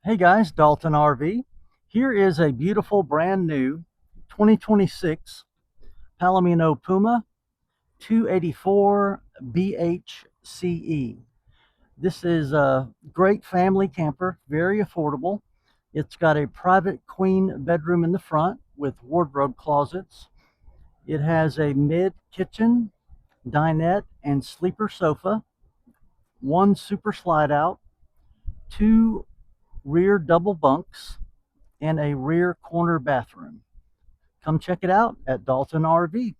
Hey guys, Dalton RV. Here is a beautiful brand new 2026 Palomino Puma 284 BHCE. This is a great family camper, very affordable. It's got a private queen bedroom in the front with wardrobe closets. It has a mid kitchen, dinette, and sleeper sofa, one super slide out, two rear double bunks, and a rear corner bathroom. Come check it out at Dalton RV.